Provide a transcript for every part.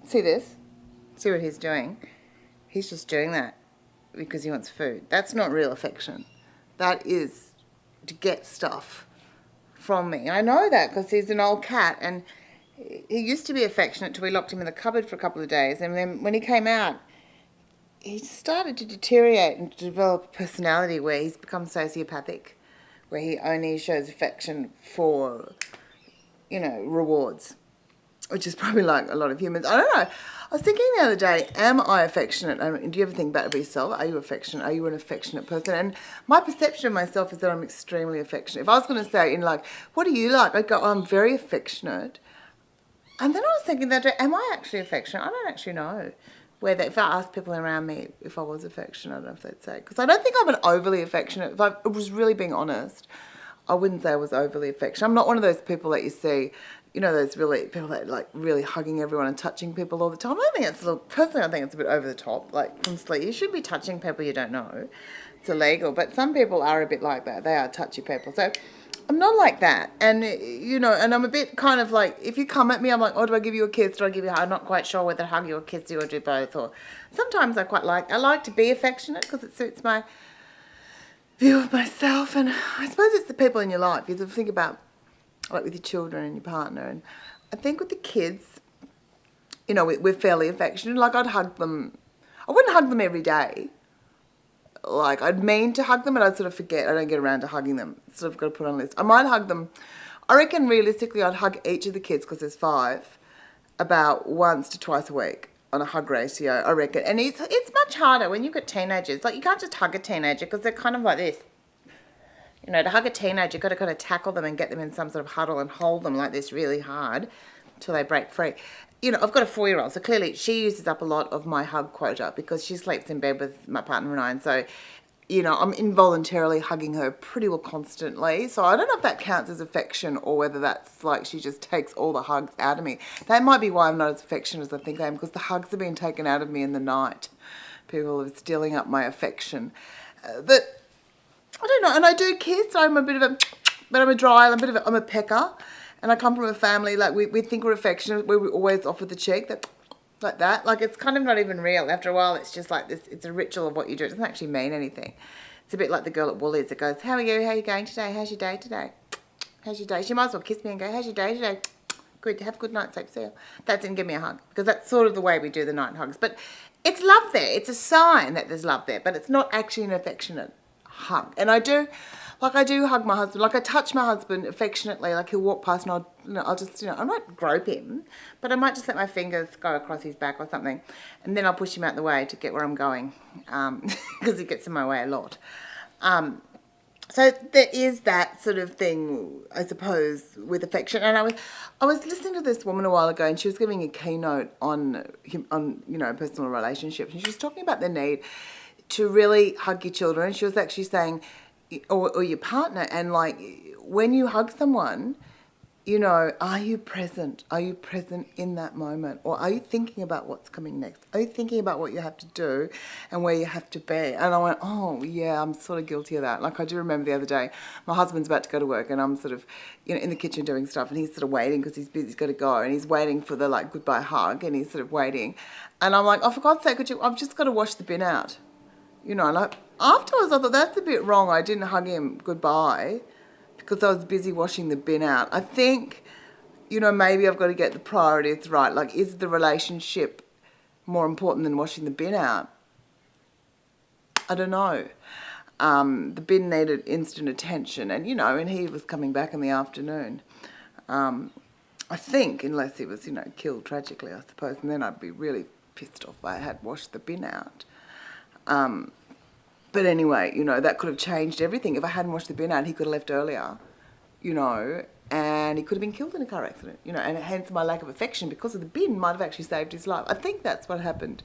See this? See what he's doing? He's just doing that because he wants food. That's not real affection. That is to get stuff from me. I know that because he's an old cat and he used to be affectionate till we locked him in the cupboard for a couple of days. And then when he came out, he started to deteriorate and develop a personality where he's become sociopathic, where he only shows affection for, rewards, which is probably like a lot of humans. I don't know. I was thinking the other day, am I affectionate? Do you ever think about yourself? Are you affectionate? Are you an affectionate person? And my perception of myself is that I'm extremely affectionate. If I was going to say what do you like? I'd go, I'm very affectionate. And then I was thinking that, am I actually affectionate? I don't actually know. If I asked people around me if I was affectionate, I don't know if they'd say. Because I don't think I'm an overly affectionate. If I was really being honest, I wouldn't say I was overly affectionate. I'm not one of those people that you see, those really people that like really hugging everyone and touching people all the time. I think personally, I think it's a bit over the top. Like, honestly, you should be touching people you don't know. It's illegal. But some people are a bit like that. They are touchy people. So I'm not like that. And, and I'm a bit kind of like, if you come at me, I'm like, oh, do I give you a kiss? Do I give you a hug? I'm not quite sure whether to hug you or kiss you or do both. Or sometimes I like to be affectionate because it suits my view of myself. And I suppose it's the people in your life. You have to think about, like with your children and your partner. And I think with the kids, we're fairly affectionate. Like I'd hug them. I wouldn't hug them every day. Like I'd mean to hug them and I'd sort of forget. I don't get around to hugging them. Sort of got to put on a list. I might hug them. I reckon realistically I'd hug each of the kids because there's 5 about once to twice a week on a hug ratio, I reckon. And it's much harder when you've got teenagers. Like you can't just hug a teenager because they're kind of like this. To hug a teenager, you've got to kind of tackle them and get them in some sort of huddle and hold them like this really hard till they break free. I've got a 4-year-old, so clearly she uses up a lot of my hug quota because she sleeps in bed with my partner and I, and so, I'm involuntarily hugging her pretty well constantly. So I don't know if that counts as affection or whether that's like she just takes all the hugs out of me. That might be why I'm not as affectionate as I think I am, because the hugs have been taken out of me in the night. People are stealing up my affection. But I don't know, and I do kiss. I'm a bit of a, but I'm a dry. I'm a pecker, and I come from a family like we think we're affectionate. We always offer the cheek like that. Like it's kind of not even real. After a while, it's just like this. It's a ritual of what you do. It doesn't actually mean anything. It's a bit like the girl at Woolies that goes, "How are you? How are you going today? How's your day today? How's your day?" She might as well kiss me and go, "How's your day today? Good. Have a good night sleep. See you." That's and give me a hug, because that's sort of the way we do the night hugs. But it's love there. It's a sign that there's love there, but it's not actually an affectionate hug. And I do hug my husband. Like I touch my husband affectionately. Like he'll walk past and I'll just, I might grope him, but I might just let my fingers go across his back or something, and then I'll push him out the way to get where I'm going, because he gets in my way a lot. So there is that sort of thing, I suppose, with affection. And I was listening to this woman a while ago, and she was giving a keynote on personal relationships, and she was talking about the need to really hug your children. She was actually saying, or your partner, and like when you hug someone, are you present? Are you present in that moment? Or are you thinking about what's coming next? Are you thinking about what you have to do and where you have to be? And I went, oh yeah, I'm sort of guilty of that. Like I do remember the other day, my husband's about to go to work and I'm sort of, in the kitchen doing stuff, and he's sort of waiting because he's busy, he's got to go, and he's waiting for the like goodbye hug, and he's sort of waiting. And I'm like, oh, for God's sake, I've just got to wash the bin out. And afterwards I thought, that's a bit wrong. I didn't hug him goodbye because I was busy washing the bin out. I think, maybe I've got to get the priorities right. Like, is the relationship more important than washing the bin out? I don't know. The bin needed instant attention, and, and he was coming back in the afternoon. I think, unless he was, killed tragically, I suppose, and then I'd be really pissed off if I had washed the bin out. But anyway, that could have changed everything. If I hadn't washed the bin out, he could have left earlier, and he could have been killed in a car accident, and hence my lack of affection because of the bin might have actually saved his life. I think that's what happened.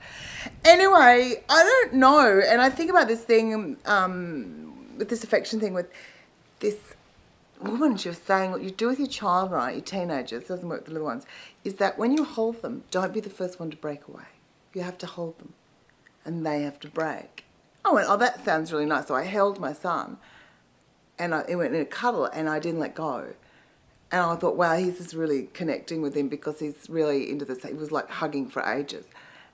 Anyway, I don't know. And I think about this thing, with this affection thing with this woman. She was saying what you do with your child, right, your teenagers, doesn't work with the little ones, is that when you hold them, don't be the first one to break away. You have to hold them, and they have to break. I went, oh, that sounds really nice. So I held my son, and he went in a cuddle, and I didn't let go. And I thought, wow, he's just really connecting with him because he's really into this. He was like hugging for ages.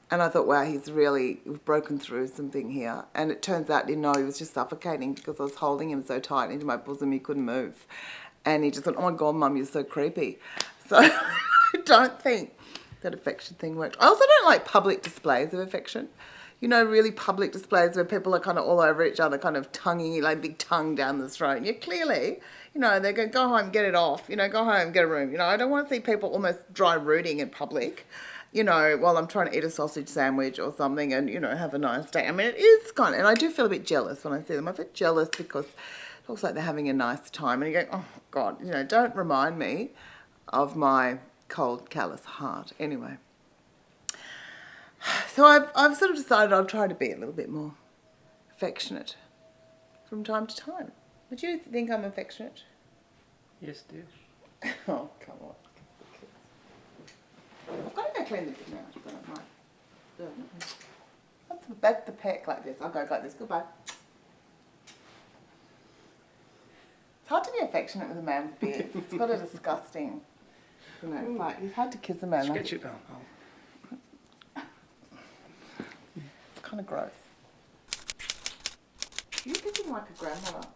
And I thought, wow, he's really broken through something here. And it turns out, you know, he was just suffocating because I was holding him so tight into my bosom he couldn't move. And he just went, oh my God, Mum, you're so creepy. So I don't think that affection thing worked. I also don't like public displays of affection. You know, really public displays where people are kind of all over each other, kind of tonguing, like big tongue down the throat. And you clearly, you know, they're going, go home, get it off. You know, go home, get a room. You know, I don't want to see people almost dry rooting in public, you know, while I'm trying to eat a sausage sandwich or something and, you know, have a nice day. I mean, it is kind of, and I do feel a bit jealous when I see them. I feel jealous because it looks like they're having a nice time. And you go, oh, God, you know, don't remind me of my cold, callous heart. Anyway. So I've sort of decided I'll try to be a little bit more affectionate from time to time. Would you think I'm affectionate? Yes, dear. Oh, come on. I've got to go clean the bit now, but I might do it. That's the peck like this. I'll go like this. Goodbye. It's hard to be affectionate with a man with beard. It's got a disgusting, isn't it? It's like, it's hard to kiss a man. Sketch it down. It's kind of gross. You're thinking like a grandmother.